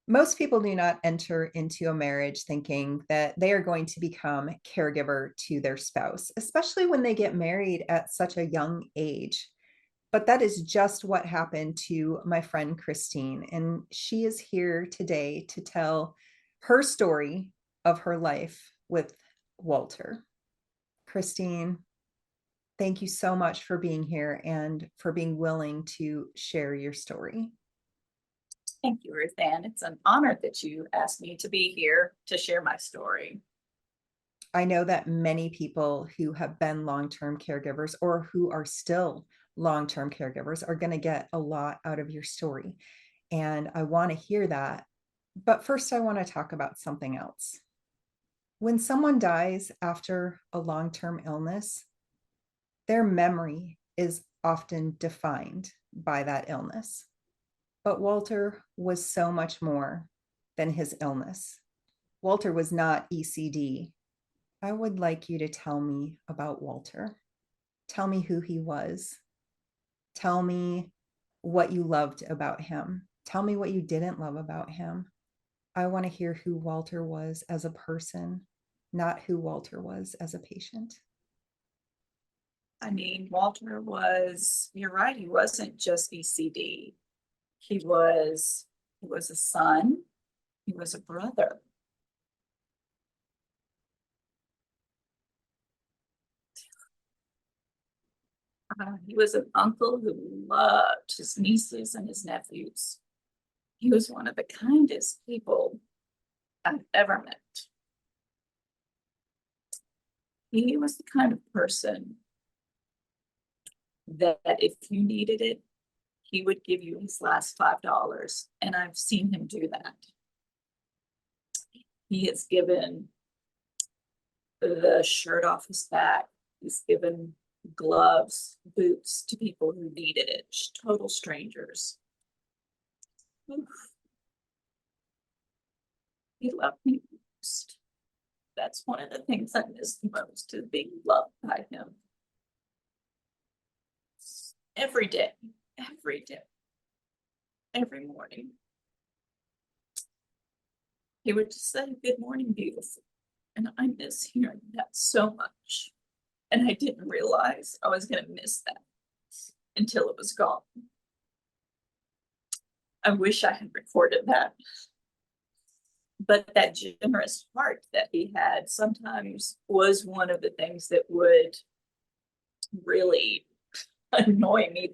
Most people do not enter into a marriage thinking that they are going to become caregiver to their spouse, especially when they get married at such a young age. But that is just what happened to my friend Kristine. And she is here today to tell her story of her life with Walter. Kristine, thank you so much for being here and for being willing to share your story. Thank you, RuthAnn. It's an honor that you asked me to be here to share my story. I know that many people who have been long term caregivers or who are still long term caregivers are going to get a lot out of your story. And I want to hear that. But first, I want to talk about something else. When someone dies after a long term illness, their memory is often defined by that illness. But Walter was so much more than his illness. Walter was not ECD. I would like you to tell me about Walter. Tell me who he was. Tell me what you loved about him. Tell me what you didn't love about him. I want to hear who Walter was as a person, not who Walter was as a patient. Walter was, you're right, he wasn't just ECD. He was a son, he was a brother. He was an uncle who loved his nieces and his nephews. He was one of the kindest people I've ever met. He was the kind of person that if you needed it, he would give you his last $5. And I've seen him do that. He has given the shirt off his back. He's given gloves, boots to people who needed it, total strangers. Oof. He loved me most. That's one of the things I miss the most, is being loved by him. Every day, every morning. He would just say, "Good morning, beautiful." And I miss hearing that so much. And I didn't realize I was going to miss that until it was gone. I wish I had recorded that. But that generous heart that he had sometimes was one of the things that would really annoy me,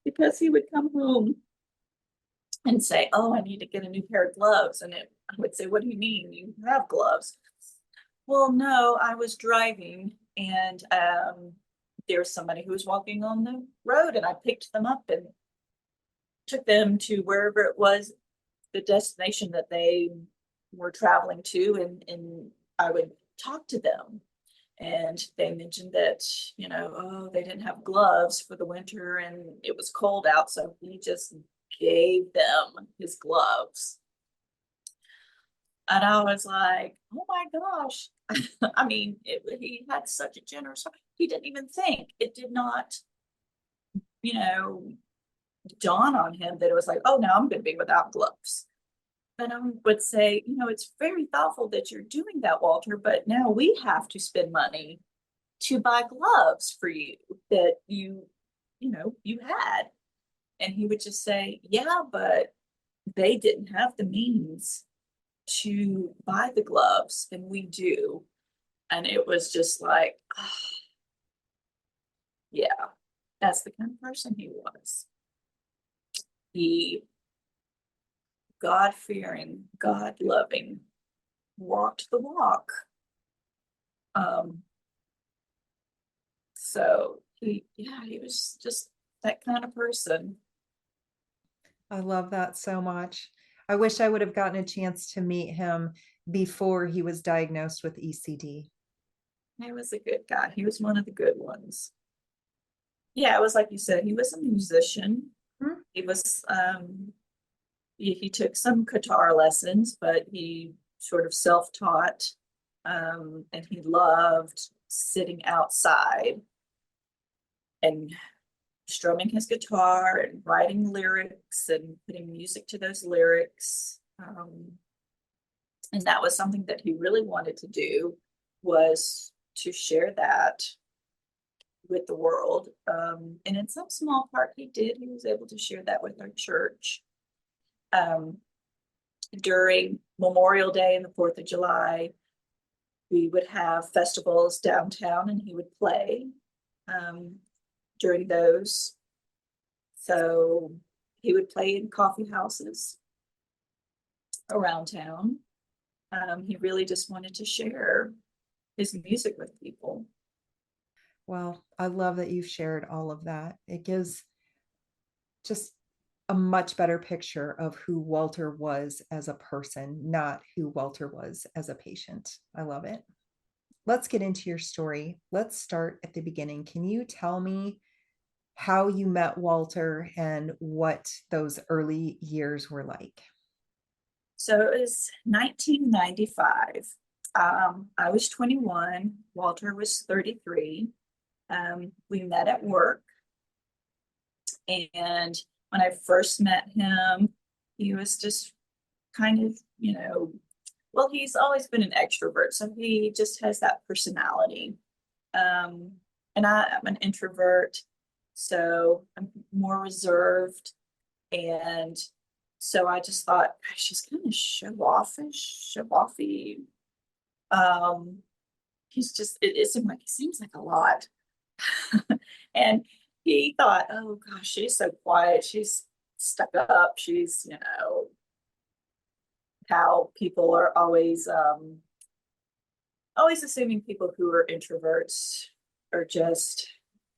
because he would come home and say, "Oh, I need to get a new pair of gloves." And I would say, "What do you mean? You have gloves?" "Well, no, I was driving and there was somebody who was walking on the road and I picked them up and took them to wherever it was, the destination that they were traveling to, and I would talk to them." And they mentioned that, oh, they didn't have gloves for the winter and it was cold out. So he just gave them his gloves. And I was like, oh my gosh. He had such a generous heart. He didn't even think. It did not, dawn on him that it was like, oh, now I'm going to be without gloves. And I would say, it's very thoughtful that you're doing that, Walter, but now we have to spend money to buy gloves for you that you had. And he would just say, yeah, but they didn't have the means to buy the gloves, and we do. And it was just like, oh, yeah, that's the kind of person he was. He God-fearing, God-loving, walked the walk. So he was just that kind of person. I love that so much. I wish I would have gotten a chance to meet him before he was diagnosed with ECD. He was a good guy. He was one of the good ones. Yeah, it was like you said, he was a musician. Hmm? He was he took some guitar lessons, but he sort of self-taught. And he loved sitting outside and strumming his guitar and writing lyrics and putting music to those lyrics. Um, and that was something that he really wanted to do, was to share that with the world. And in some small part, he did. He was able to share that with our church. Um, During Memorial Day and the 4th of July, we would have festivals downtown and he would play um, during those. So he would play in coffee houses around town. He really just wanted to share his music with people. Well, I love that you've shared all of that. It gives just a much better picture of who Walter was as a person, not who Walter was as a patient. I love it. Let's get into your story. Let's start at the beginning. Can you tell me how you met Walter and what those early years were like? So it was 1995. I was 21. Walter was 33. We met at work. And when I first met him, he was just kind of, well, he's always been an extrovert. So he just has that personality. Um, and I'm an introvert. So I'm more reserved. And so I just thought, gosh, she's kind of show offy. Um, it seems like a lot. And he thought, oh gosh, she's so quiet. She's stuck up. She's, how people are always assuming people who are introverts are just,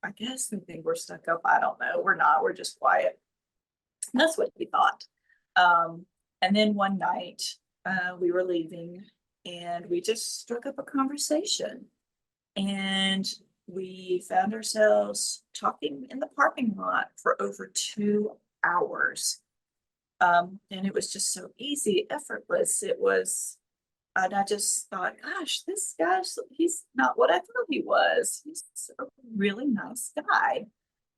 I guess they think we're stuck up. I don't know. We're not. We're just quiet. And that's what he thought. Um, and then one night we were leaving and we just struck up a conversation. And we found ourselves talking in the parking lot for over 2 hours. And it was just so easy, effortless. And I just thought, gosh, this guy, he's not what I thought he was. He's a really nice guy.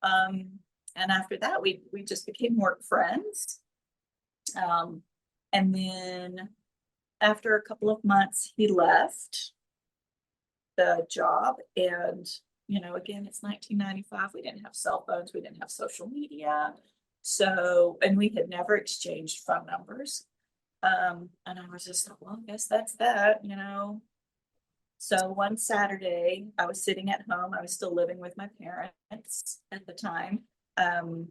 Um, and after that, we just became more friends. Um, and then after a couple of months, he left the job. And, again, it's 1995. We didn't have cell phones, we didn't have social media. So, and we had never exchanged phone numbers. And I was just like, well, I guess that's that. So one Saturday, I was sitting at home. I was still living with my parents at the time. Um,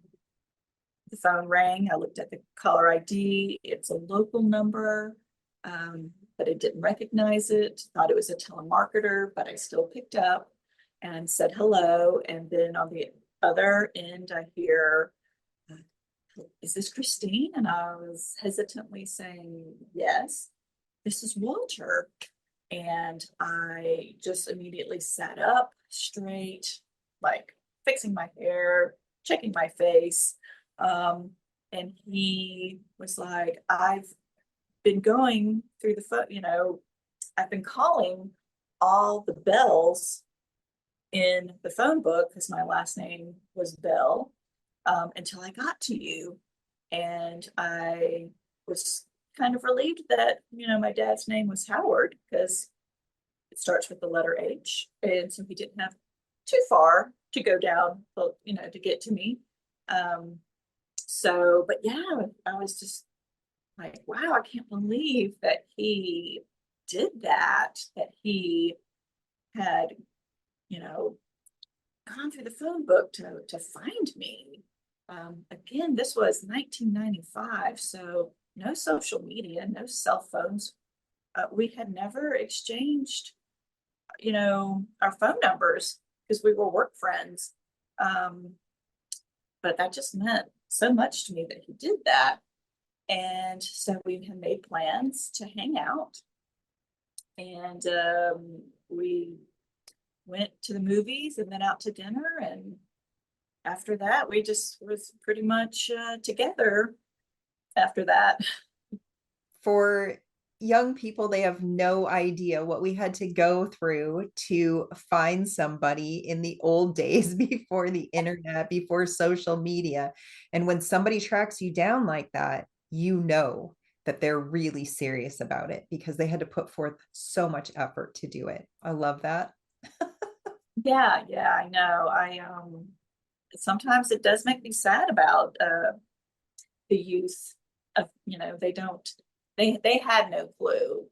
the phone rang. I looked at the caller ID. It's a local number, but I didn't recognize it. Thought it was a telemarketer, but I still picked up and said hello. And then on the other end, I hear, is this Kristine? And I was hesitantly saying, yes, this is Walter. And I just immediately sat up straight, like fixing my hair, checking my face. And he was like, I've been going through the phone, I've been calling all the Bells in the phone book because my last name was Bell, until I got to you. And I was kind of relieved that, my dad's name was Howard because it starts with the letter H. And so he didn't have too far to go down, to get to me. But yeah, I was just like, wow, I can't believe that he did that he had, you know, gone through the phone book to find me. Again, this was 1995, so no social media, no cell phones. We had never exchanged, our phone numbers because we were work friends. Um, but that just meant so much to me that he did that. And so we had made plans to hang out. And we went to the movies and then out to dinner. And after that, we just was pretty much together after that. For young people, they have no idea what we had to go through to find somebody in the old days before the internet, before social media. And when somebody tracks you down like that, that they're really serious about it because they had to put forth so much effort to do it. I love that. Yeah, yeah, I know. Sometimes it does make me sad about the youth of, they don't, they had no clue,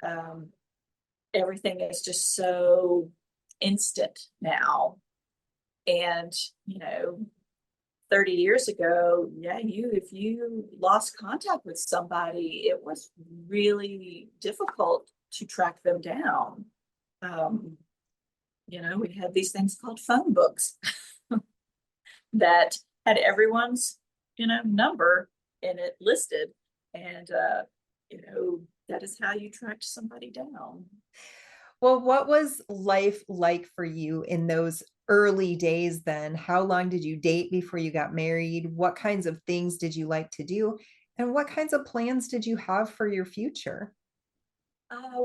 um, everything is just so instant now. And, 30 years ago, yeah, if you lost contact with somebody, it was really difficult to track them down. Um, we had these things called phone books that had everyone's, number in it listed. And, that is how you tracked somebody down. Well, what was life like for you in those early days then? How long did you date before you got married? What kinds of things did you like to do? And what kinds of plans did you have for your future?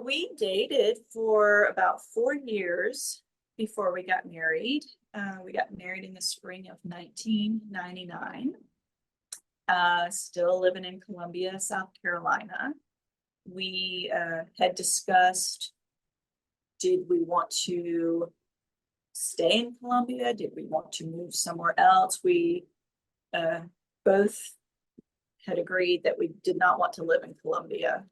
We dated for about 4 years before we got married. We got married in the spring of 1999. Still living in Columbia, South Carolina. We had discussed, did we want to stay in Columbia? Did we want to move somewhere else? We both had agreed that we did not want to live in Columbia.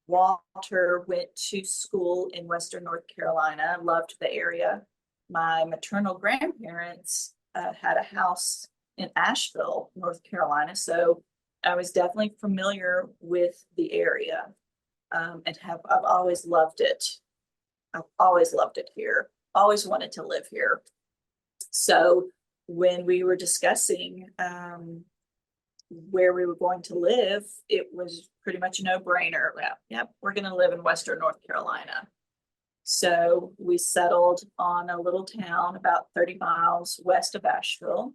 Walter went to school in Western North Carolina, loved the area. My maternal grandparents had a house in Asheville, North Carolina. So I was definitely familiar with the area, and I've always loved it. I've always loved it here, always wanted to live here. So when we were discussing where we were going to live, it was pretty much a no-brainer. Well, yep, we're going to live in Western North Carolina. So we settled on a little town about 30 miles west of Asheville.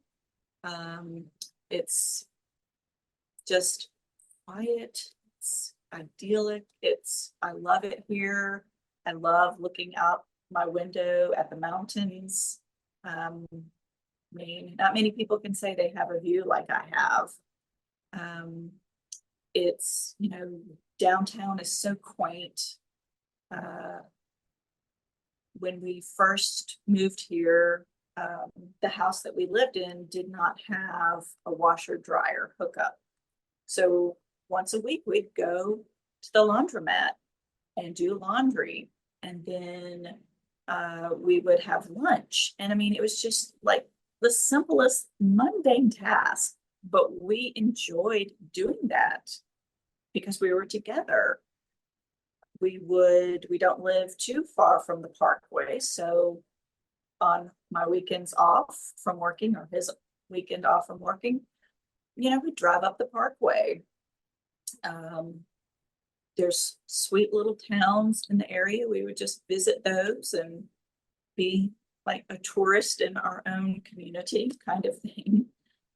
It's just quiet, it's idyllic, I love it here. I love looking out my window at the mountains. I mean, not many people can say they have a view like I have. It's, downtown is so quaint. When we first moved here, the house that we lived in did not have a washer dryer hookup. So once a week, we'd go to the laundromat and do laundry. And then we would have lunch. And I mean, it was just like the simplest, mundane task, but we enjoyed doing that because we were together. We don't live too far from the parkway. So on my weekends off from working, or his weekend off from working, we drive up the parkway. There's sweet little towns in the area. We would just visit those and be like a tourist in our own community kind of thing.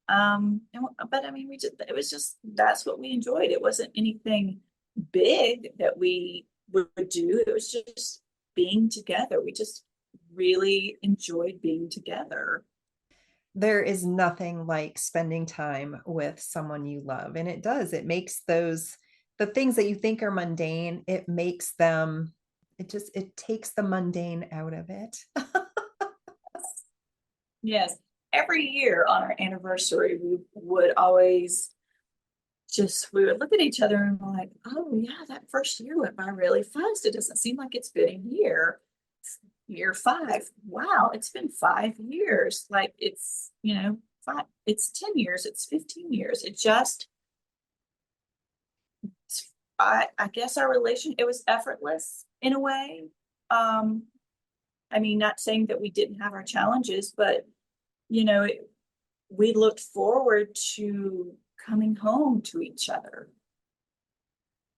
But I mean, it was just, that's what we enjoyed. It wasn't anything big that we would do. It was just being together. We just really enjoyed being together. There is nothing like spending time with someone you love. And it makes the things that you think are mundane, it takes the mundane out of it. Yes. Every year on our anniversary, we would look at each other and like, oh yeah, that first year went by really fast. It doesn't seem like it's been a year. Year 5. Wow, it's been 5 years. Like it's, it's 10 years, it's 15 years. I guess it was effortless in a way. I mean, not saying that we didn't have our challenges, but we looked forward to coming home to each other.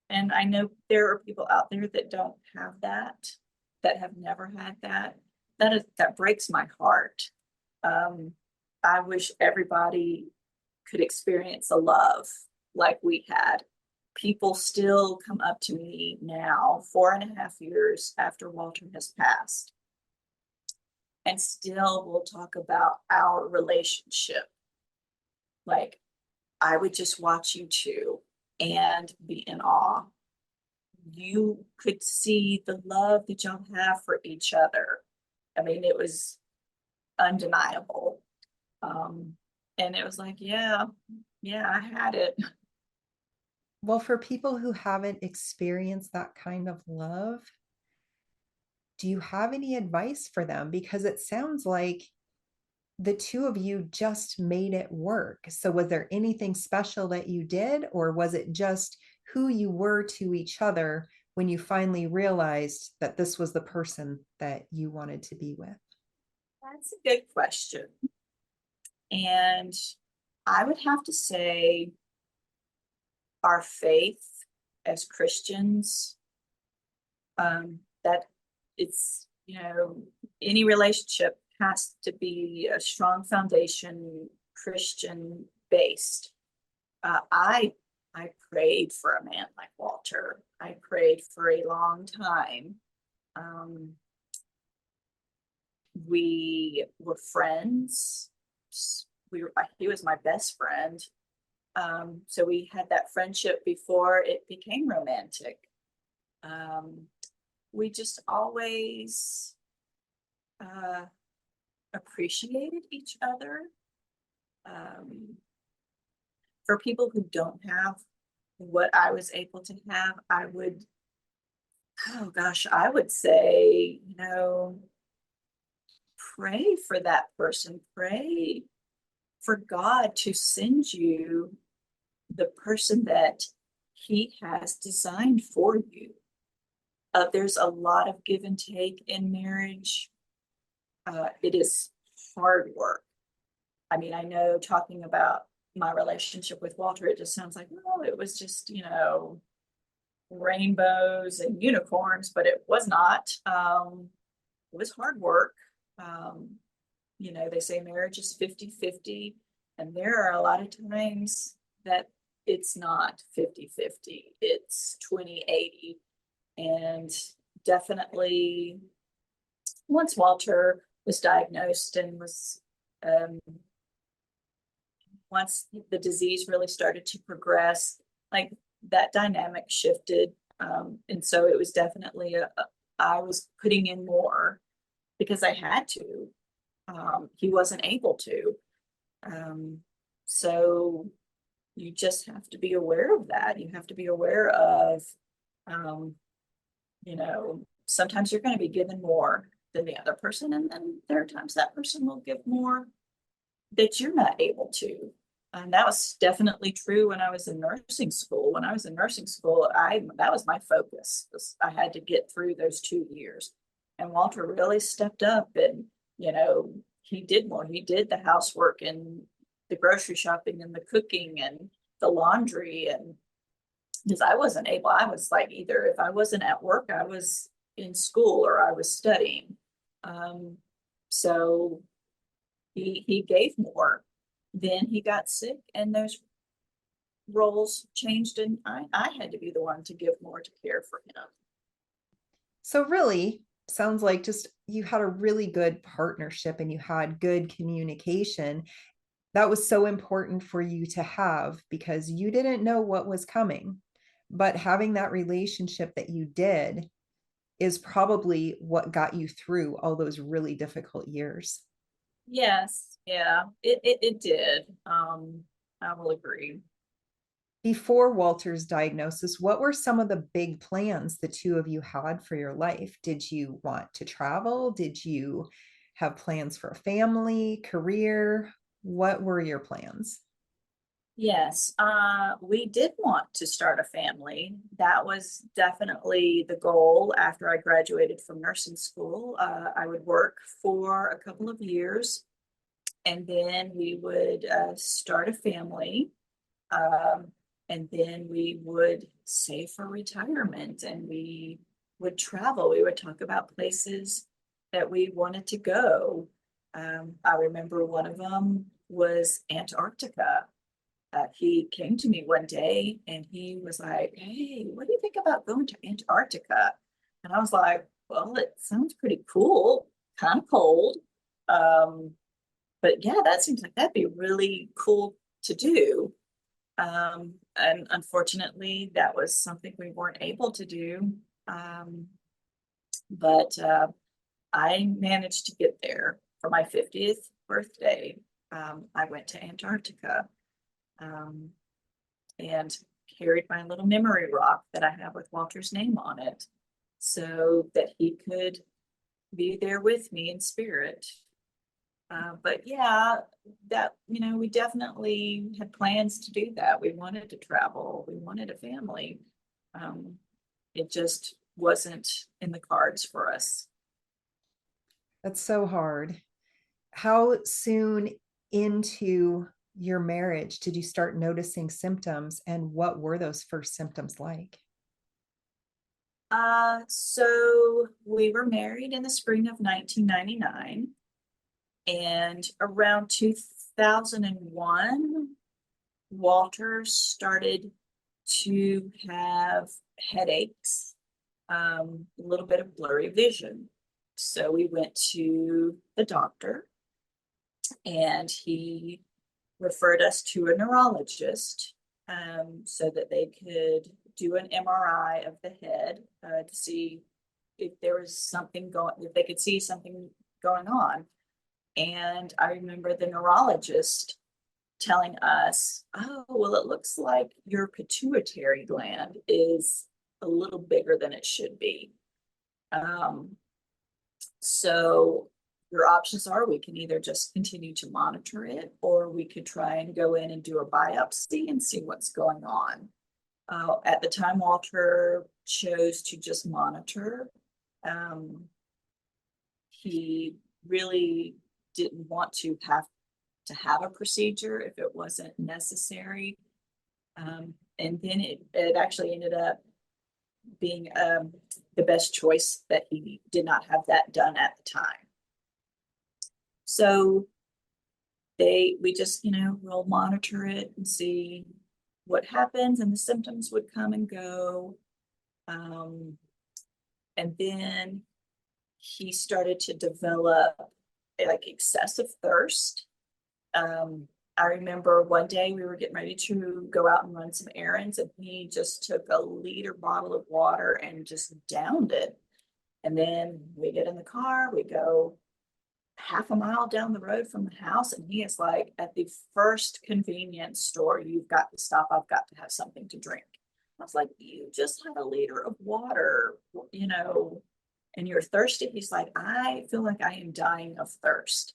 And I know there are people out there that don't have that have never had that. That breaks my heart. I wish everybody could experience a love like we had. People still come up to me now, 4.5 years after Walter has passed, and still will talk about our relationship. Like, I would just watch you two and be in awe. You could see the love that y'all have for each other. I mean, it was undeniable. And it was like, yeah, I had it. Well, for people who haven't experienced that kind of love, do you have any advice for them? Because it sounds like the two of you just made it work. So, was there anything special that you did, or was it just who you were to each other when you finally realized that this was the person that you wanted to be with? That's a good question. And I would have to say our faith as Christians, that it's, any relationship has to be a strong foundation, Christian based. I prayed for a man like Walter. I prayed for a long time. We were friends. He was my best friend. So we had that friendship before it became romantic. We just always appreciated each other. For people who don't have what I was able to have, I would say, pray for that person. Pray for God to send you the person that He has designed for you. There's a lot of give and take in marriage. It is hard work. I mean, I know talking about my relationship with Walter, it just sounds like, well, it was just, rainbows and unicorns, but it was not. It was hard work. They say marriage is 50-50, and there are a lot of times that it's not 50-50, it's 20-80. And definitely once Walter was diagnosed and was, once the disease really started to progress, like that dynamic shifted. And so it was definitely I was putting in more because I had to. He wasn't able to. So you just have to be aware of that. You have to be aware of, sometimes you're going to be given more than the other person. And then there are times that person will give more that you're not able to. And that was definitely true when I was in nursing school. When I was in nursing school, that was my focus. I had to get through those 2 years. And Walter really stepped up and, he did more. He did the housework and the grocery shopping and the cooking and the laundry. And because I wasn't able, I was like, either if I wasn't at work, I was in school or I was studying. So he gave more. Then he got sick and those roles changed, and I had to be the one to give more to care for him. So, really, sounds like just you had a really good partnership and you had good communication. That was so important for you to have because you didn't know what was coming. But having that relationship that you did is probably what got you through all those really difficult years. Yes, yeah, it did. I will agree. Before Walter's diagnosis, what were some of the big plans the two of you had for your life? Did you want to travel? Did you have plans for a family, career? What were your plans? Yes, we did want to start a family. That was definitely the goal after I graduated from nursing school. I would work for a couple of years and then we would start a family. Um, and then we would save for retirement and we would travel. We would talk about places that we wanted to go. I remember one of them was Antarctica. He came to me one day and he was like, "Hey, what do you think about going to Antarctica?" And I was like, "Well, it sounds pretty cool, kind of cold. Um, but yeah, that seems like that'd be really cool to do." And unfortunately, that was something we weren't able to do. Um, but I managed to get there for my 50th birthday. I went to Antarctica um, and carried my little memory rock that I have with Walter's name on it so that he could be there with me in spirit. But yeah, that, we definitely had plans to do that. We wanted to travel, we wanted a family. Um, it just wasn't in the cards for us. That's so hard. How soon into your marriage did you start noticing symptoms, and what were those first symptoms like? So we were married in the spring of 1999, and around 2001, Walter started to have headaches, a little bit of blurry vision. So we went to the doctor and he referred us to a neurologist so that they could do an MRI of the head to see if there was something going, if they could see something going on. And I remember the neurologist telling us, oh, well, it looks like your pituitary gland is a little bigger than it should be. Um, so your options are we can either just continue to monitor it, or we could try and go in and do a biopsy and see what's going on. At the time, Walter chose to just monitor. He really didn't want to have a procedure if it wasn't necessary. And then it actually ended up being the best choice that he did not have that done at the time. So we just, we'll monitor it and see what happens, and the symptoms would come and go. And then he started to develop like excessive thirst. I remember one day we were getting ready to go out and run some errands, and he just took a liter bottle of water and just downed it. And then we get in the car, we go half a mile down the road from the house, and he is like, at the first convenience store, you've got to stop. I've got to have something to drink. I was like, you just had a liter of water, and you're thirsty. He's like, I feel like I am dying of thirst.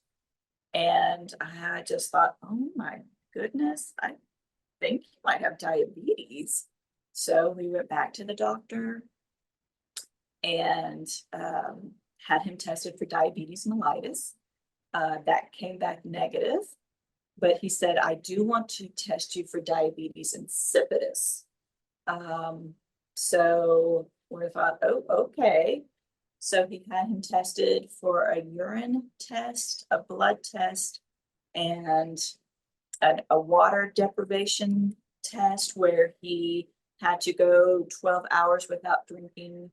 And I just thought, oh my goodness, I think he might have diabetes. So we went back to the doctor and had him tested for diabetes mellitus. That came back negative, but he said, I do want to test you for diabetes insipidus. So we thought, oh, okay. So he had him tested for a urine test, a blood test, and a water deprivation test where he had to go 12 hours without drinking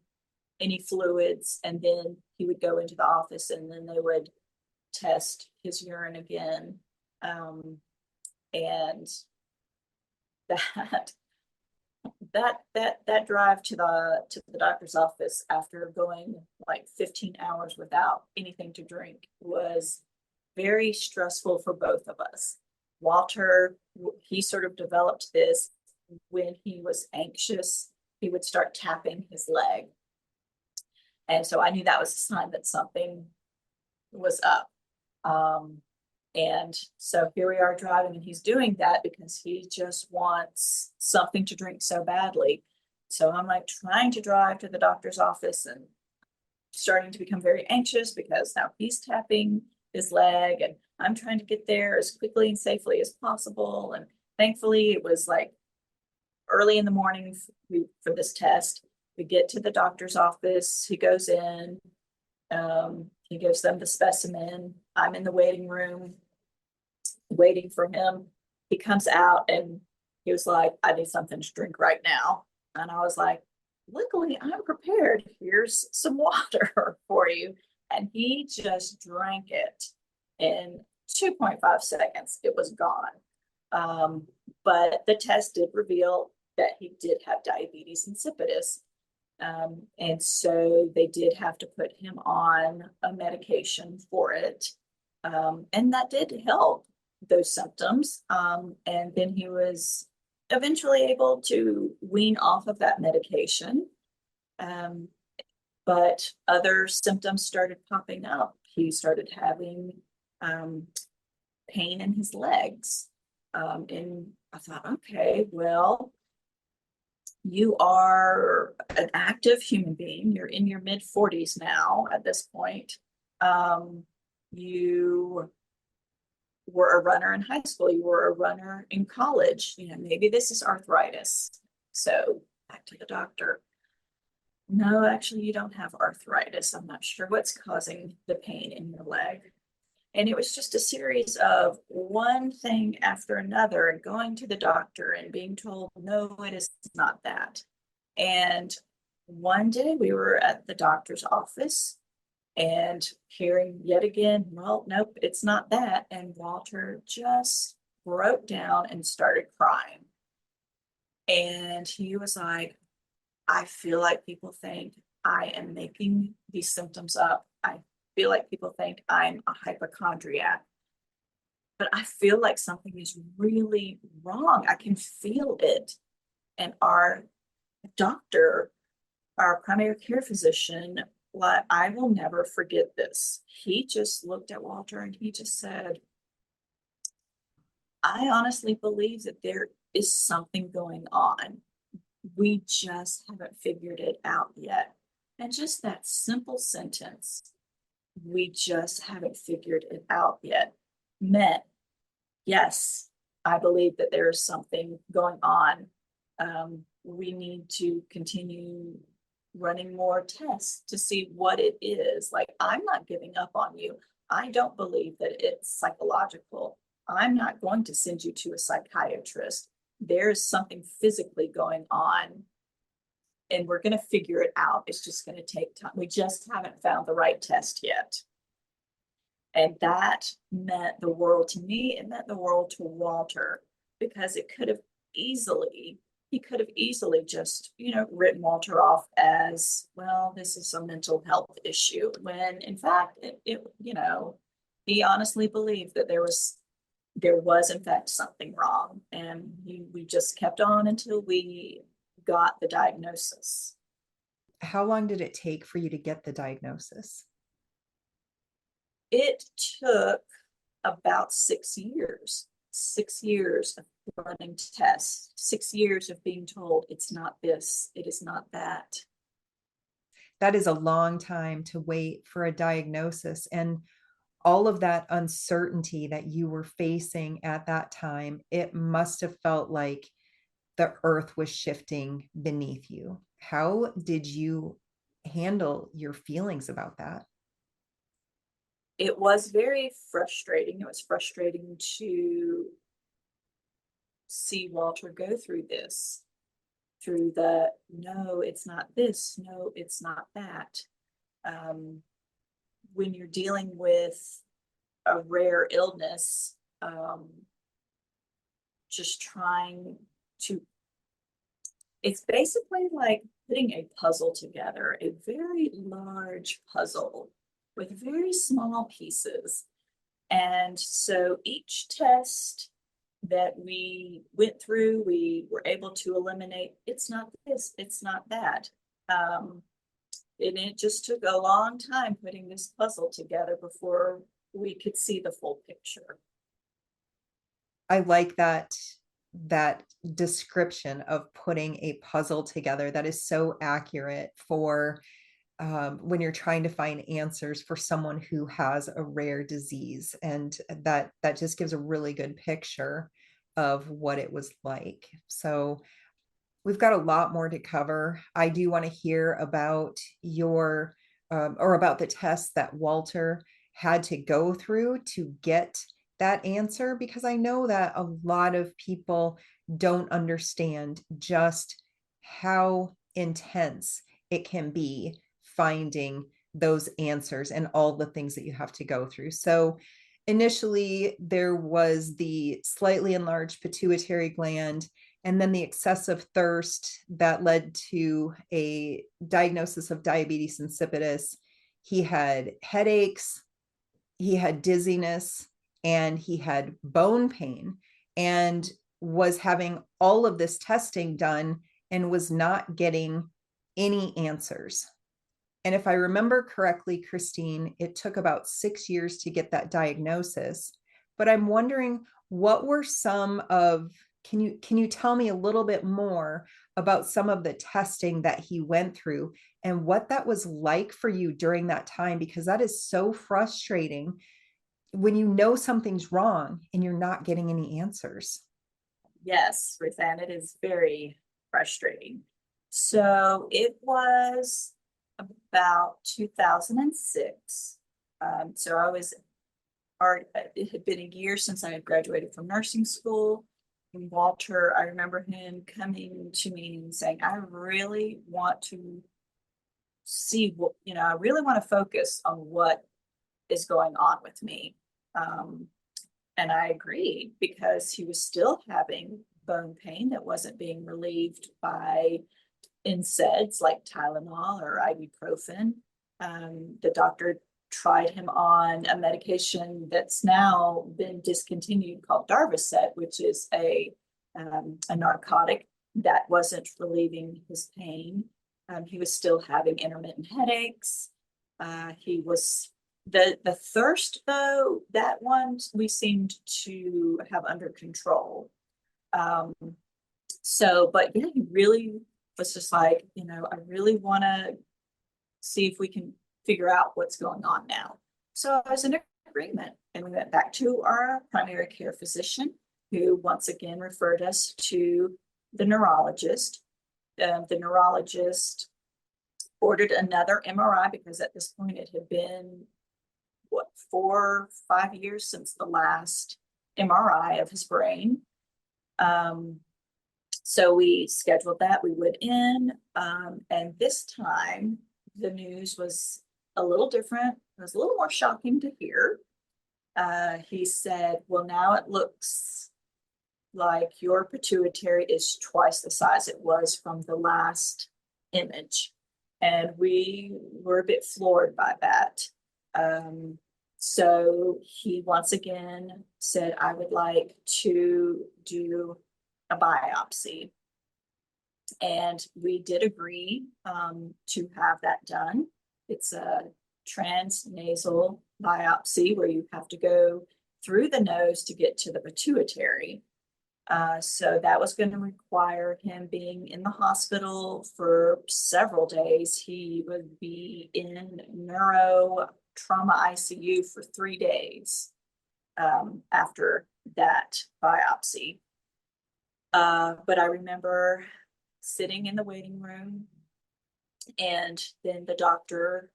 any fluids. And then he would go into the office and then they would test his urine again. And that drive to the doctor's office after going like 15 hours without anything to drink was very stressful for both of us. Walter, he sort of developed this when he was anxious. He would start tapping his leg. And so I knew that was a sign that something was up. And so here we are driving, and he's doing that because he just wants something to drink so badly. So I'm like trying to drive to the doctor's office and starting to become very anxious because now he's tapping his leg, and I'm trying to get there as quickly and safely as possible. And thankfully, it was like early in the morning for this test. We get to the doctor's office. He goes in. He gives them the specimen. I'm in the waiting room waiting for him. He comes out and he was like, I need something to drink right now. And I was like, luckily I'm prepared. Here's some water for you. And he just drank it in 2.5 seconds. It was gone. But the test did reveal that he did have diabetes insipidus. And so they did have to put him on a medication for it. And that did help those symptoms. And then he was eventually able to wean off of that medication. Um, but other symptoms started popping up. He started having pain in his legs. And I thought, okay, well, you are an active human being. You're in your mid 40s now at this point. You were a runner in high school. You were a runner in college. Maybe this is arthritis. So back to the doctor. No, actually, you don't have arthritis. I'm not sure what's causing the pain in your leg. And it was just a series of one thing after another, and going to the doctor and being told, no, it is not that. And one day we were at the doctor's office and hearing yet again, well, nope, it's not that. And Walter just broke down and started crying. And he was like, I feel like people think I am making these symptoms up. I feel like people think I'm a hypochondriac, but I feel like something is really wrong. I can feel it. And our doctor, our primary care physician, like, I will never forget this. He just looked at Walter and he just said, I honestly believe that there is something going on. We just haven't figured it out yet. And just that simple sentence, we just haven't figured it out yet, meant, yes, I believe that there is something going on. We need to continue running more tests to see what it is. Like, I'm not giving up on you. I don't believe that it's psychological. I'm not going to send you to a psychiatrist. There's something physically going on, and we're going to figure it out. It's just going to take time. We just haven't found the right test yet. And that meant the world to me. It meant the world to Walter, because he could have easily just, written Walter off as, well, this is a mental health issue, when in fact, he honestly believed that there was in fact something wrong. And we just kept on until we got the diagnosis. How long did it take for you to get the diagnosis? It took about 6 years. 6 years of running tests, 6 years of being told it's not this, it is not that. That is a long time to wait for a diagnosis. And all of that uncertainty that you were facing at that time, it must have felt like the earth was shifting beneath you. How did you handle your feelings about that? It was very frustrating. It was frustrating to see Walter go through this, through the, no, it's not this, no, it's not that. When you're dealing with a rare illness, just trying to, it's basically like putting a puzzle together, a very large puzzle with very small pieces. And so each test that we went through, we were able to eliminate, it's not this, it's not that. And it just took a long time putting this puzzle together before we could see the full picture. I like that description of putting a puzzle together. That is so accurate for when you're trying to find answers for someone who has a rare disease, and that just gives a really good picture of what it was like. So we've got a lot more to cover. I do want to hear about your or about the tests that Walter had to go through to get that answer, because I know that a lot of people don't understand just how intense it can be finding those answers and all the things that you have to go through. So initially there was the slightly enlarged pituitary gland, and then the excessive thirst that led to a diagnosis of diabetes insipidus. He had headaches, he had dizziness, and he had bone pain, and was having all of this testing done and was not getting any answers. And if I remember correctly, Kristine, it took about 6 years to get that diagnosis. But I'm wondering, what were some of, can you tell me a little bit more about some of the testing that he went through and what that was like for you during that time? Because that is so frustrating when you know something's wrong and you're not getting any answers. Yes, RuthAnn, it is very frustrating. So it was about 2006. So I was it had been a year since I had graduated from nursing school. And Walter, I remember him coming to me and saying, I really want to see what, I really want to focus on what is going on with me. And I agreed because he was still having bone pain that wasn't being relieved by NSAIDs like Tylenol or ibuprofen. The doctor tried him on a medication that's now been discontinued called Darvocet, which is a narcotic that wasn't relieving his pain. He was still having intermittent headaches. He was the thirst, though, that one we seemed to have under control. But yeah, he really was just like, I really want to see if we can figure out what's going on now. So I was in agreement, and we went back to our primary care physician, who once again referred us to the neurologist. The neurologist ordered another MRI because at this point it had been 4-5 years since the last MRI of his brain. So we scheduled that. We went in, and this time the news was a little different. It was a little more shocking to hear. He said, well, now it looks like your pituitary is twice the size it was from the last image. And we were a bit floored by that. So he once again said, I would like to do a biopsy. And we did agree to have that done. It's a transnasal biopsy where you have to go through the nose to get to the pituitary. So that was going to require him being in the hospital for several days. He would be in neuro trauma ICU for 3 days after that biopsy. But I remember sitting in the waiting room, and then the doctor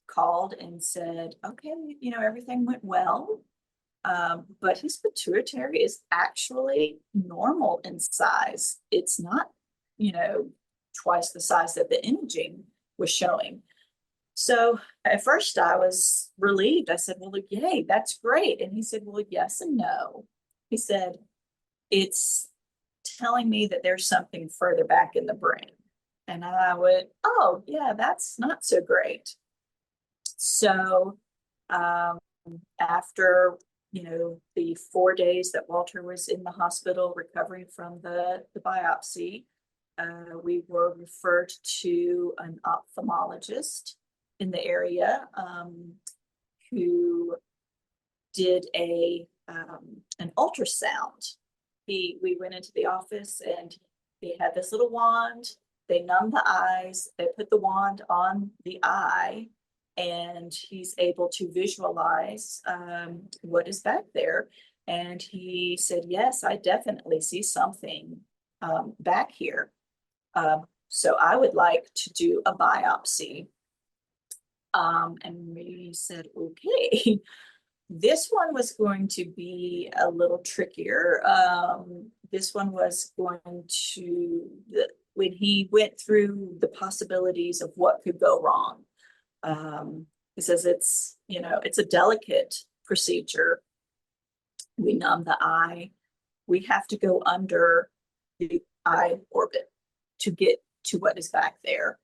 called and said, okay, everything went well. But his pituitary is actually normal in size. It's not, twice the size that the imaging was showing. So at first I was relieved. I said, well, yay, that's great. And he said, well, yes and no. He said, it's telling me that there's something further back in the brain. And I went, oh, yeah, that's not so great. So after the 4 days that Walter was in the hospital recovering from the biopsy, we were referred to an ophthalmologist in the area who did an ultrasound. We went into the office, and he had this little wand. They numbed the eyes. They put the wand on the eye, and he's able to visualize what is back there. And he said, yes, I definitely see something back here. So I would like to do a biopsy. And we said, okay. This one was going to be a little trickier. This one was going to, when he went through the possibilities of what could go wrong, he says it's a delicate procedure. We numb the eye. We have to go under the eye orbit to get to what is back there.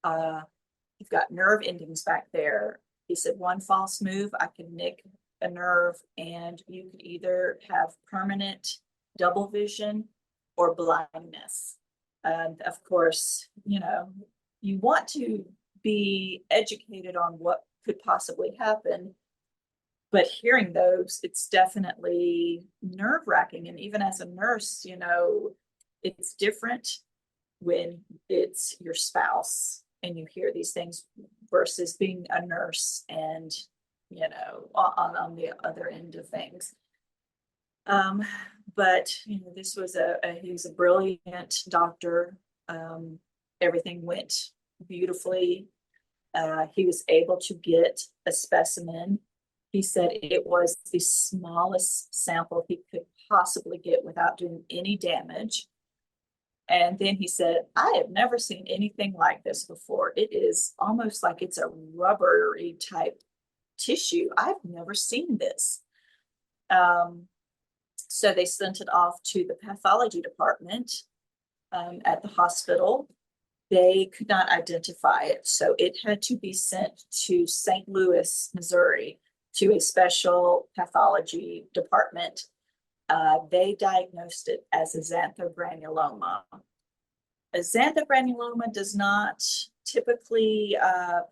You've got nerve endings back there. He said one false move, I could nick a nerve, and you could either have permanent double vision or blindness. And of course, you know, you want to be educated on what could possibly happen, but hearing those, it's definitely nerve-wracking. And even as a nurse, you know, it's different when it's your spouse and you hear these things versus being a nurse and, you know, on the other end of things. But you know, this was he was a brilliant doctor. Everything went beautifully. He was able to get a specimen. He said it was the smallest sample he could possibly get without doing any damage. And then he said, I have never seen anything like this before. It is almost like it's a rubbery type tissue. I've never seen this. So they sent it off to the pathology department at the hospital. They could not identify it, so it had to be sent to St. Louis, Missouri, to a special pathology department. They diagnosed it as a xanthogranuloma. A xanthogranuloma does not typically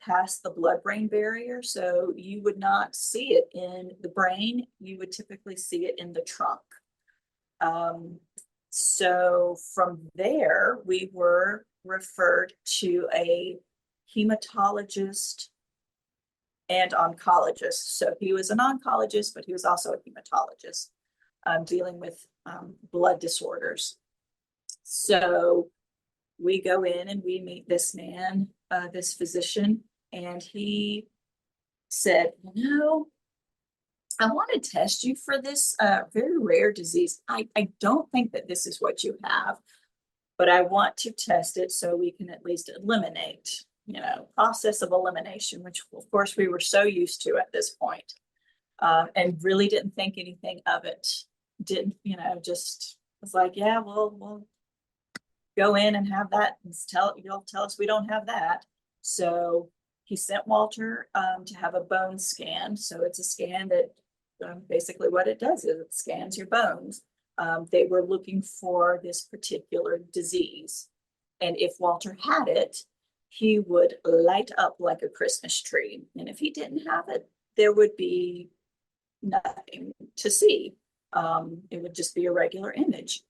pass the blood-brain barrier, so you would not see it in the brain. You would typically see it in the trunk. So from there, we were referred to a hematologist and oncologist. So he was an oncologist, but he was also a hematologist dealing with blood disorders. So we go in and we meet this man, this physician, and he said, you know, I want to test you for this very rare disease. I don't think that this is what you have, but I want to test it so we can at least eliminate, you know, process of elimination, which of course we were so used to at this point, and really didn't think anything of it. Didn't, you know, just was like, yeah, we'll go in and have that and you'll tell us we don't have that. So he sent Walter to have a bone scan. So it's a scan that basically what it does is it scans your bones. They were looking for this particular disease. And if Walter had it, he would light up like a Christmas tree. And if he didn't have it, there would be nothing to see. It would just be a regular image.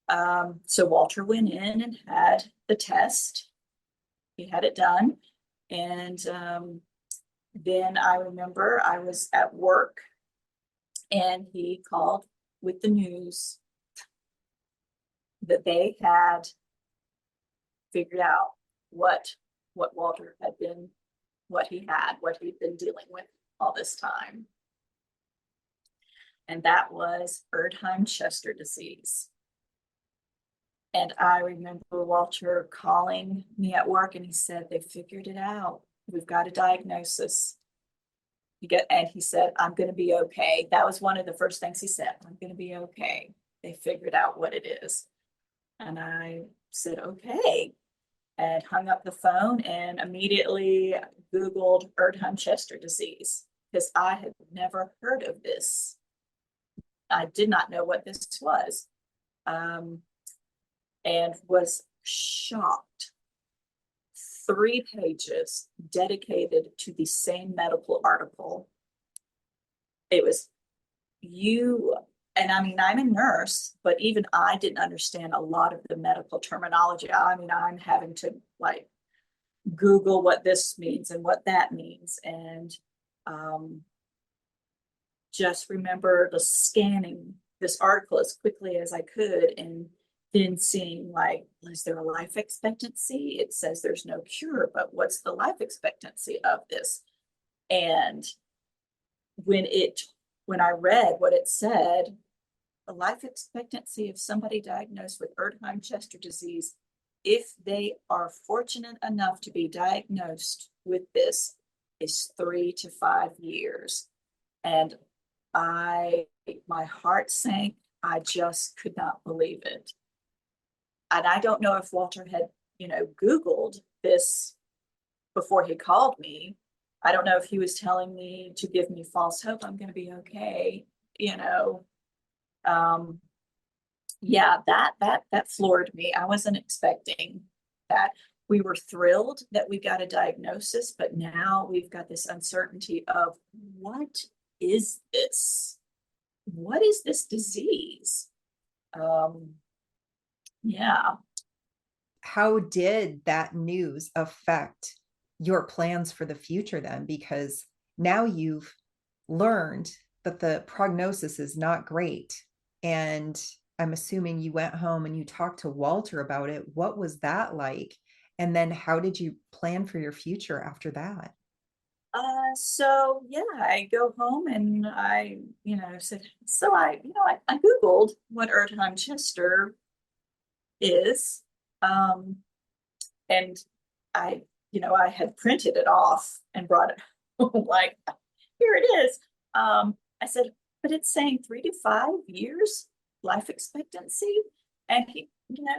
So Walter went in and had the test. He had it done. And then I remember I was at work and he called with the news that they had figured out what Walter had been, what he'd been dealing with all this time. And that was Erdheim-Chester disease. And I remember Walter calling me at work and he said, they figured it out. We've got a diagnosis. And he said, I'm going to be okay. That was one of the first things he said. I'm going to be okay. They figured out what it is. And I said, okay. And hung up the phone and immediately Googled Erdheim-Chester disease because I had never heard of this. I did not know what this was. And was shocked. 3 pages dedicated to the same medical article. It was and I mean, I'm a nurse, but even I didn't understand a lot of the medical terminology. I mean, I'm having to like Google what this means and what that means. And just remember the scanning this article as quickly as I could and then seeing like, is there a life expectancy? It says there's no cure, but what's the life expectancy of this? And when I read what it said, the life expectancy of somebody diagnosed with Erdheim-Chester disease, if they are fortunate enough to be diagnosed with this, is 3 to 5 years. And my heart sank. I just could not believe it. And I don't know if Walter had, Googled this before he called me. I don't know if he was telling me to give me false hope. I'm going to be okay. You know, um, yeah, that floored me. I wasn't expecting that. We were thrilled that we got a diagnosis, but now we've got this uncertainty of what is this? What is this disease? Um, yeah. How did that news affect your plans for the future then? Because now you've learned that the prognosis is not great. And I'm assuming you went home and you talked to Walter about it. What was that like? And then how did you plan for your future after that? So yeah, I go home and I, said, so I Googled what Erdheim-Chester is. Um, and I had printed it off and brought it home, like, here it is. I said, but it's saying 3 to 5 years life expectancy. And he,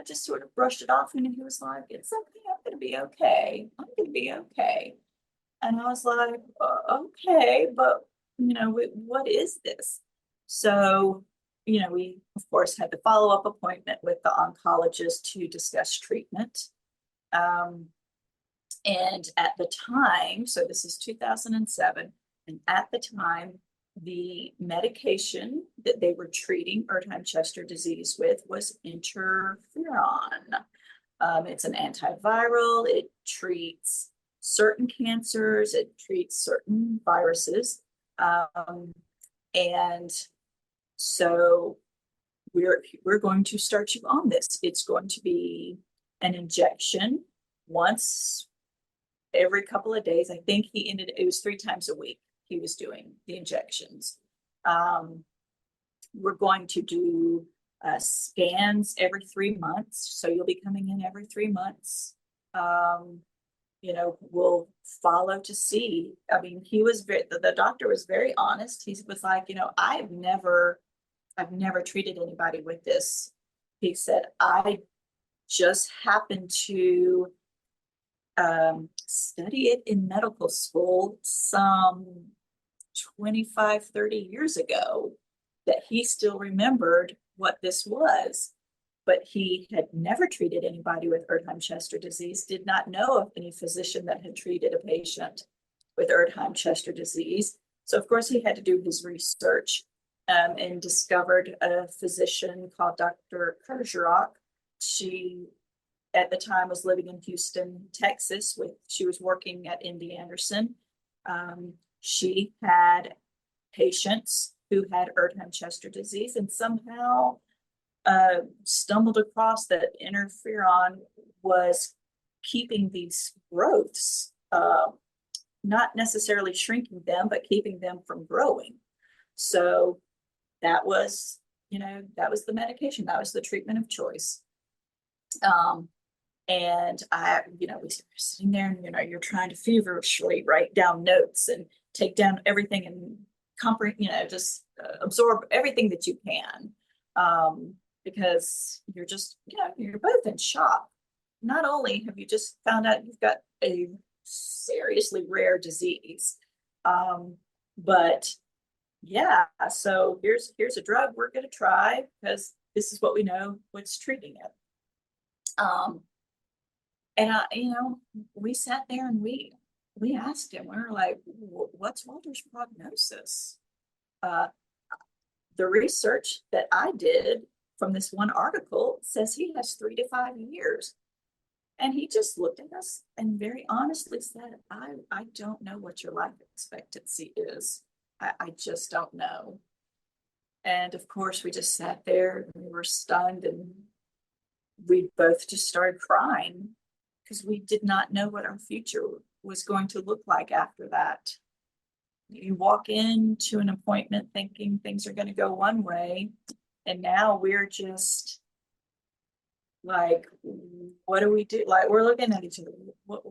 just sort of brushed it off and he was like, it's okay, I'm gonna be okay. I'm gonna be okay. And I was like, okay, but what is this? So, we of course had the follow-up appointment with the oncologist to discuss treatment. Um, and at the time, so this is 2007, and at the time, the medication that they were treating Erdheim-Chester disease with was interferon. It's an antiviral. It treats certain cancers. It treats certain viruses. And so we're going to start you on this. It's going to be an injection once every couple of days. I think it was 3 times a week he was doing the injections. We're going to do scans every 3 months. So you'll be coming in every 3 months. We'll follow to see. I mean, the doctor was very honest. He was like, I've never treated anybody with this. He said, I just happened to study it in medical school some 25, 30 years ago, that he still remembered what this was. But he had never treated anybody with Erdheim-Chester disease, did not know of any physician that had treated a patient with Erdheim-Chester disease. So, of course, he had to do his research and discovered a physician called Dr. Kergerock. She, at the time, was living in Houston, Texas. She was working at MD Anderson. She had patients who had Erdheim-Chester disease and somehow stumbled across that interferon was keeping these growths, not necessarily shrinking them, but keeping them from growing. So that was the medication. That was the treatment of choice. And we were sitting there and, you're trying to feverishly write down notes and take down everything and just absorb everything that you can. Because you're just, you're both in shock. Not only have you just found out you've got a seriously rare disease, but yeah, so here's a drug we're going to try because this is what we know what's treating it. And we sat there and we asked him, we were like, what's Walter's prognosis? The research that I did from this one article says he has 3 to 5 years. And he just looked at us and very honestly said, I don't know what your life expectancy is. I just don't know. And of course, we just sat there and we were stunned and we both just started crying because we did not know what our future was going to look like after that. You walk into an appointment thinking things are going to go one way, and now we're just like, what do we do? Like, we're looking at each other. What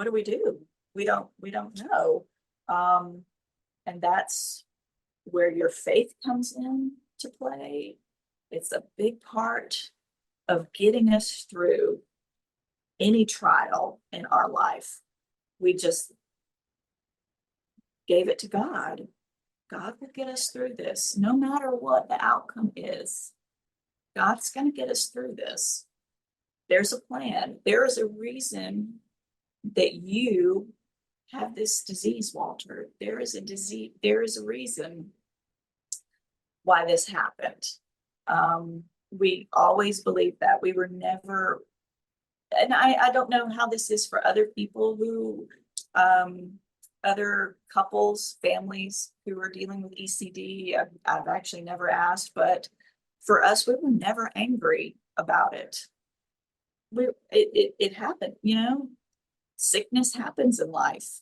do we do? We don't know. And that's where your faith comes in to play. It's a big part of getting us through any trial in our life. We just gave it to God. God will get us through this, no matter what the outcome is. God's going to get us through this. There's a plan. There is a reason that you have this disease, Walter. There is a disease. There is a reason why this happened. We always believed that. We were never, and I don't know how this is for other people who, other couples, families who are dealing with ECD. I've actually never asked, but for us, we were never angry about it. It happened, sickness happens in life.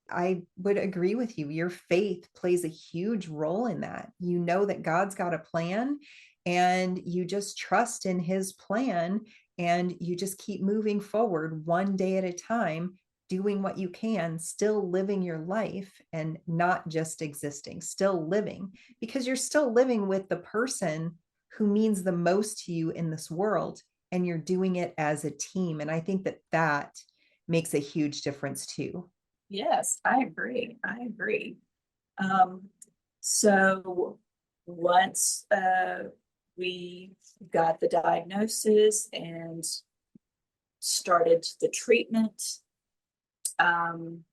I would agree with you. Your faith plays a huge role in that. You know that God's got a plan and you just trust in his plan and you just keep moving forward one day at a time, doing what you can, still living your life and not just existing, still living because you're still living with the person who means the most to you in this world and you're doing it as a team. And I think that that makes a huge difference too. Yes, I agree. I agree. Um, so once we got the diagnosis and started the treatment, um,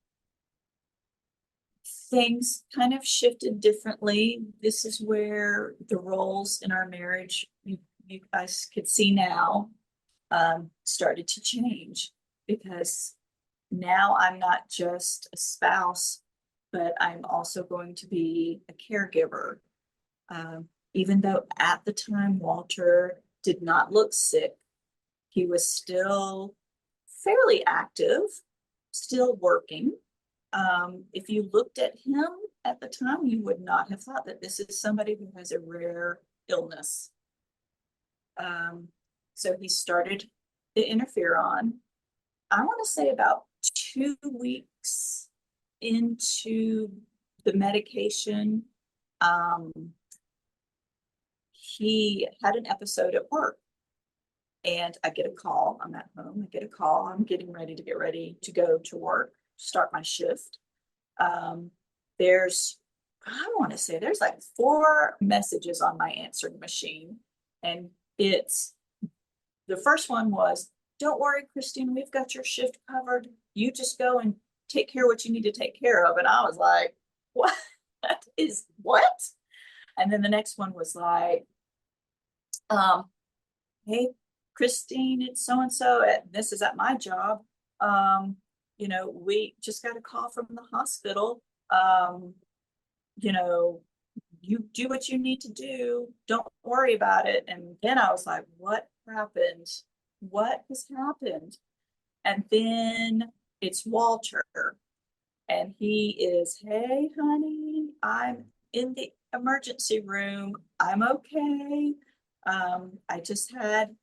things kind of shifted differently. This is where the roles in our marriage, you guys could see now, started to change because now I'm not just a spouse, but I'm also going to be a caregiver. Even though at the time Walter did not look sick, he was still fairly active, still working. If you looked at him at the time, you would not have thought that this is somebody who has a rare illness. So he started the interferon. I want to say about 2 weeks into the medication, he had an episode at work. And I get a call. I'm at home. I get a call. I'm getting ready to go to work, start my shift. There's, I want to say there's like 4 messages on my answering machine. And it's, the first one was, don't worry, Kristine, we've got your shift covered. You just go and take care of what you need to take care of. And I was like, what is what? And then the next one was like, hey, Kristine, it's so-and-so, this is at my job. We just got a call from the hospital. You know, you do what you need to do. Don't worry about it. And then I was like, what happened? What has happened? And then it's Walter. And he is, hey, honey, I'm in the emergency room. I'm okay. I just had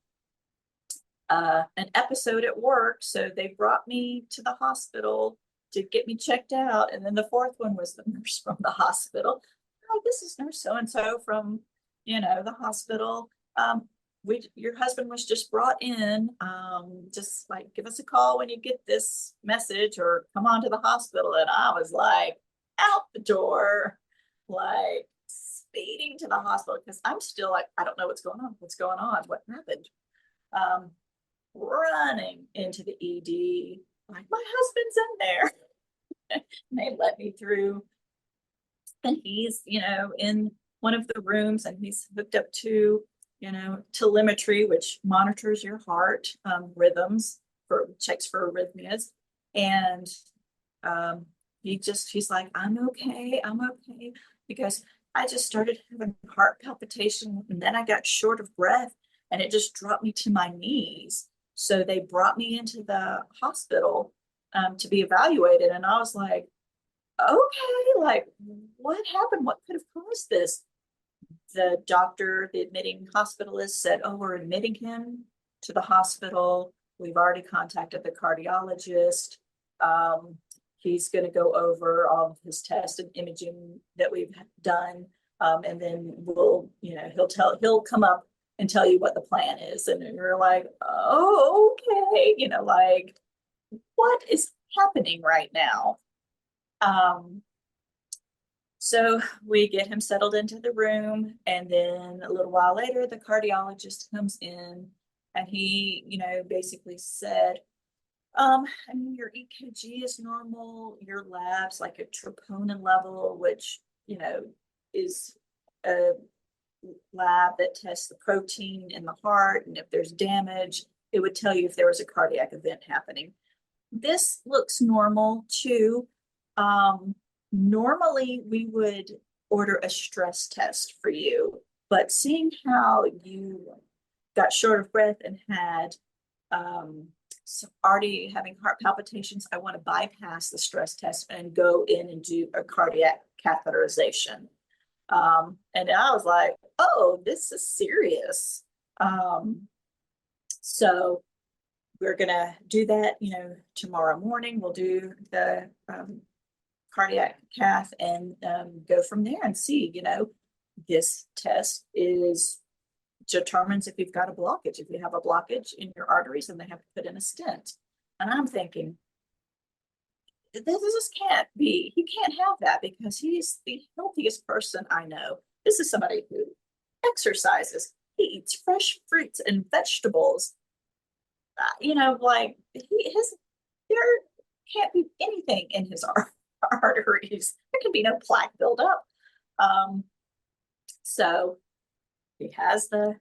an episode at work, so they brought me to the hospital to get me checked out. And then the fourth one was the nurse from the hospital. Oh, this is nurse so and so from, the hospital. Your husband was just brought in. Just like give us a call when you get this message, or come on to the hospital. And I was like, out the door, like speeding to the hospital because I'm still like, I don't know what's going on. What's going on? What happened? Running into the ED, like my husband's in there. And they let me through, and he's, in one of the rooms, and he's hooked up to, telemetry, which monitors your heart rhythms, checks for arrhythmias. And he's like, I'm okay, because I just started having heart palpitation, and then I got short of breath, and it just dropped me to my knees. So they brought me into the hospital to be evaluated, and I was like, okay, like what happened? What could have caused this? The doctor, the admitting hospitalist said, oh, we're admitting him to the hospital. We've already contacted the cardiologist. He's going to go over all of his tests and imaging that we've done. And then he'll come up and tell you what the plan is. And you're like, oh, okay. Like, what is happening right now? So we get him settled into the room, and then a little while later, the cardiologist comes in, and he, basically said, I mean, your EKG is normal, your lab's like a troponin level, which, is a lab that tests the protein in the heart, and if there's damage, it would tell you if there was a cardiac event happening. This looks normal too. Normally we would order a stress test for you, but seeing how you got short of breath and had already having heart palpitations, I want to bypass the stress test and go in and do a cardiac catheterization. And I was like, oh, this is serious. So we're going to do that, tomorrow morning. We'll do the cardiac cath and go from there and see, this test determines if you've got a blockage. If you have a blockage in your arteries, and they have to put in a stent. And I'm thinking, this can't be, he can't have that, because he's the healthiest person I know. This is somebody who exercises, he eats fresh fruits and vegetables. Like there can't be anything in his arteries. There can be no plaque buildup. So he has the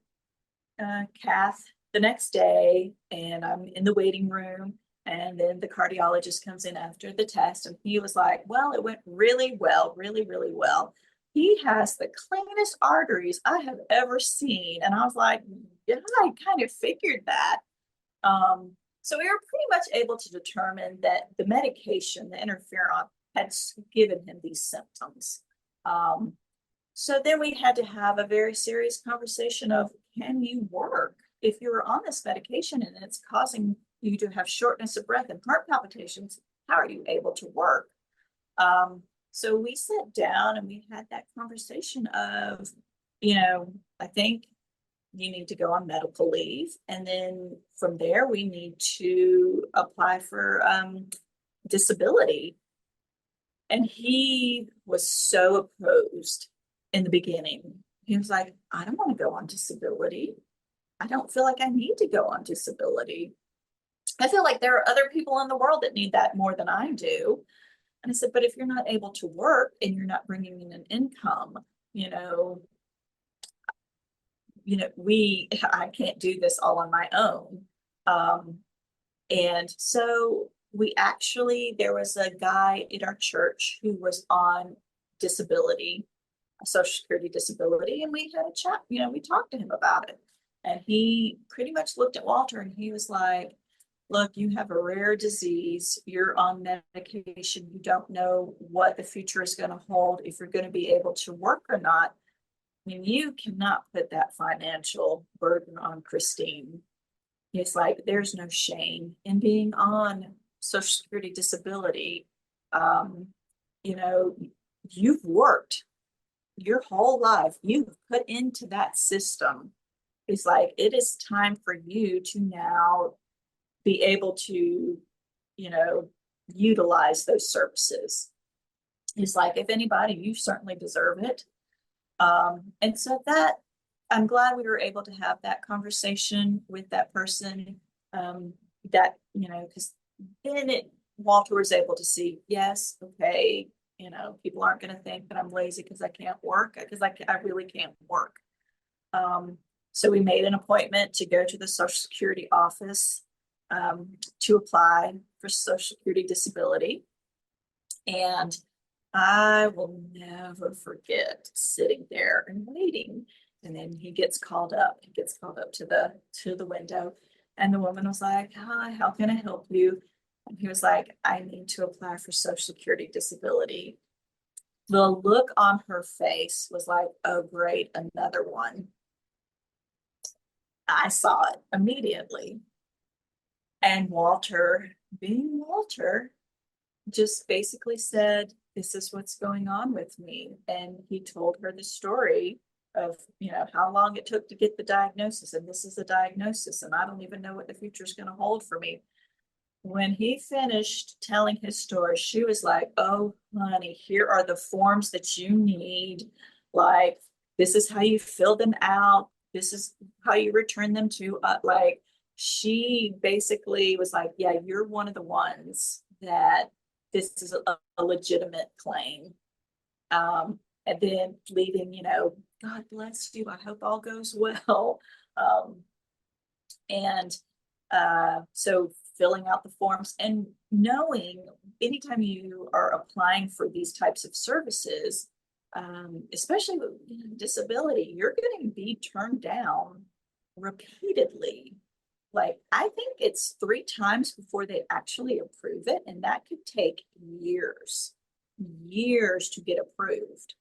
cath the next day, and I'm in the waiting room, and then the cardiologist comes in after the test, and he was like, well, it went really well, really, really well. He has the cleanest arteries I have ever seen. And I was like, yeah, I kind of figured that. So we were pretty much able to determine that the medication, the interferon, had given him these symptoms. So then we had to have a very serious conversation of, can you work? If you're on this medication and it's causing you to have shortness of breath and heart palpitations, how are you able to work? So we sat down and we had that conversation of, I think you need to go on medical leave. And then from there, we need to apply for disability. And he was so opposed in the beginning. He was like, I don't want to go on disability. I don't feel like I need to go on disability. I feel like there are other people in the world that need that more than I do. And I said, but if you're not able to work and you're not bringing in an income, I can't do this all on my own. And so there was a guy in our church who was on disability, a Social Security disability, and we had a chat, we talked to him about it. And he pretty much looked at Walter and he was like, look, you have a rare disease, you're on medication, you don't know what the future is going to hold, if you're going to be able to work or not. I mean, you cannot put that financial burden on Kristine. It's like, there's no shame in being on Social Security disability. You've worked your whole life, you've put into that system. It's like, it is time for you to now be able to, utilize those services. It's like, if anybody, you certainly deserve it. And so that, I'm glad we were able to have that conversation with that person, because then Walter was able to see, yes, okay, people aren't going to think that I'm lazy because I can't work, because I really can't work. So we made an appointment to go to the Social Security office to apply for Social Security disability. And I will never forget sitting there and waiting. And then he gets called up. He gets called up to the window. And the woman was like, hi, how can I help you? And he was like, I need to apply for Social Security disability. The look on her face was like, oh, great, another one. I saw it immediately. And Walter, being Walter, just basically said, this is what's going on with me. And he told her the story of, how long it took to get the diagnosis. And this is the diagnosis. And I don't even know what the future is going to hold for me. When he finished telling his story, she was like, oh, honey, here are the forms that you need. Like, this is how you fill them out. This is how you return them to, like, she basically was like, yeah, you're one of the ones that this is a legitimate claim. And then leaving, God bless you. I hope all goes well. Um, and so filling out the forms and knowing anytime you are applying for these types of services, especially with disability, you're going to be turned down repeatedly. Like, I think it's 3 times before they actually approve it, and that could take years to get approved.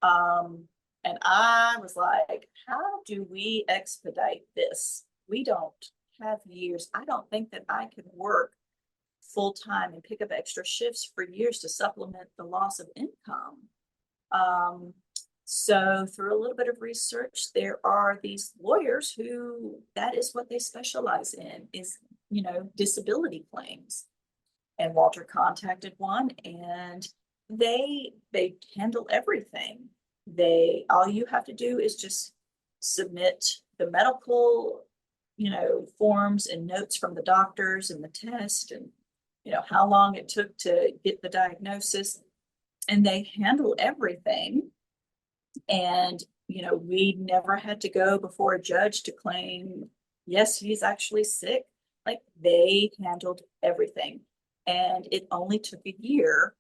And I was like, how do we expedite this? We don't have years. I don't think that I could work full time and pick up extra shifts for years to supplement the loss of income. So through a little bit of research, there are these lawyers who that is what they specialize in is, disability claims. And Walter contacted one, and they handle everything. All you have to do is just submit the medical, forms and notes from the doctors and the test and, how long it took to get the diagnosis. And they handle everything. And, we never had to go before a judge to claim, yes, he's actually sick. Like, they handled everything. And it only took a year.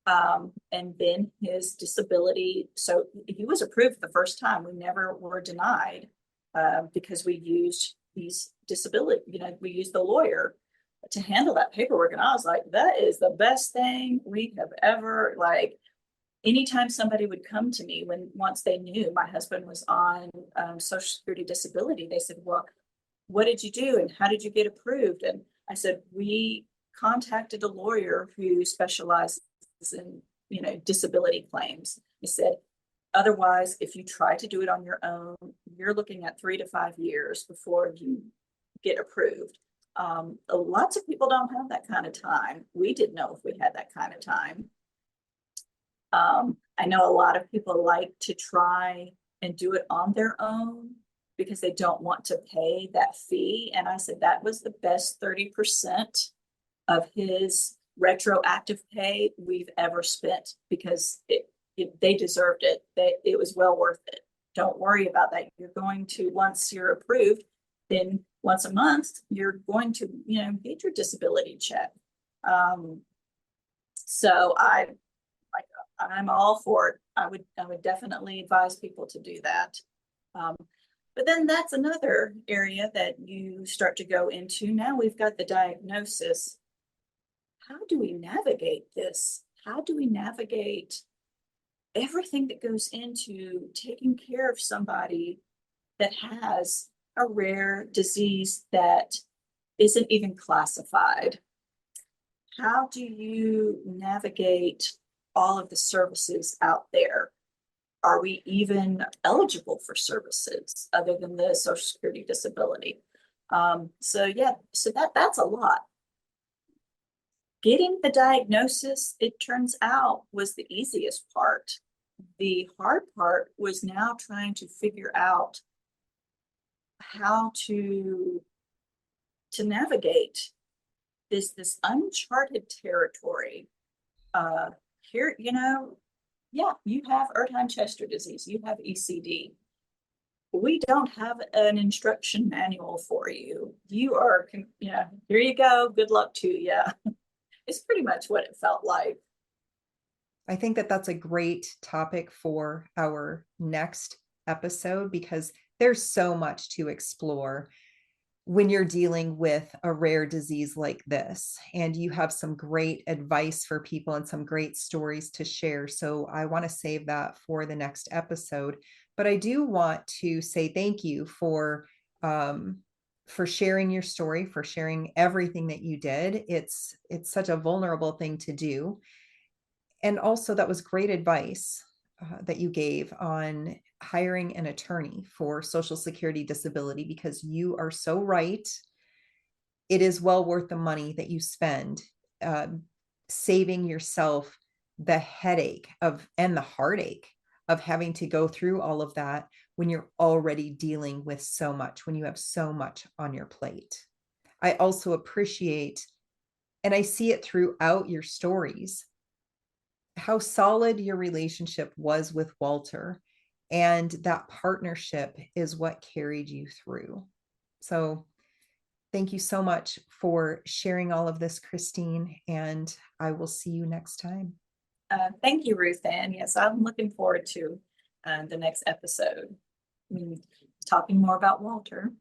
And then his disability, so he was approved the first time. We never were denied because we used these disability, we used the lawyer to handle that paperwork. And I was like, that is the best thing we have ever, like, anytime somebody would come to me once they knew my husband was on Social Security disability, they said, well, what did you do? And how did you get approved? And I said, we contacted a lawyer who specializes in, disability claims. He said, otherwise, if you try to do it on your own, you're looking at 3 to 5 years before you get approved. Lots of people don't have that kind of time. We didn't know if we had that kind of time. I know a lot of people like to try and do it on their own because they don't want to pay that fee. And I said that was the best 30% of his retroactive pay we've ever spent because they deserved it. It was well worth it. Don't worry about that. You're going to, once you're approved, then once a month, you're going to, get your disability check. So I'm all for it. I would definitely advise people to do that. But then that's another area that you start to go into. Now we've got the diagnosis. How do we navigate this? How do we navigate everything that goes into taking care of somebody that has a rare disease that isn't even classified? How do you navigate all of the services out there? Are we even eligible for services other than the Social Security disability? So that's a lot. Getting the diagnosis, it turns out, was the easiest part. The hard part was now trying to figure out how to navigate this uncharted territory. Here, you have Erdheim-Chester disease, you have ECD. We don't have an instruction manual for you. You are, here you go, good luck to you. It's pretty much what it felt like. I think that that's a great topic for our next episode because there's so much to explore when you're dealing with a rare disease like this. And you have some great advice for people and some great stories to share. So I want to save that for the next episode. But I do want to say thank you for sharing your story, for sharing everything that you did. It's such a vulnerable thing to do. And also, that was great advice that you gave on hiring an attorney for Social Security disability, because you are so right. It is well worth the money that you spend uh, saving yourself the headache of and the heartache of having to go through all of that when you're already dealing with so much, when you have so much on your plate. I also appreciate, and I see it throughout your stories, how solid your relationship was with Walter. And that partnership is what carried you through. So thank you so much for sharing all of this, Kristine, and I will see you next time. Thank you, RuthAnn. Yes, I'm looking forward to the next episode. Talking more about Walter.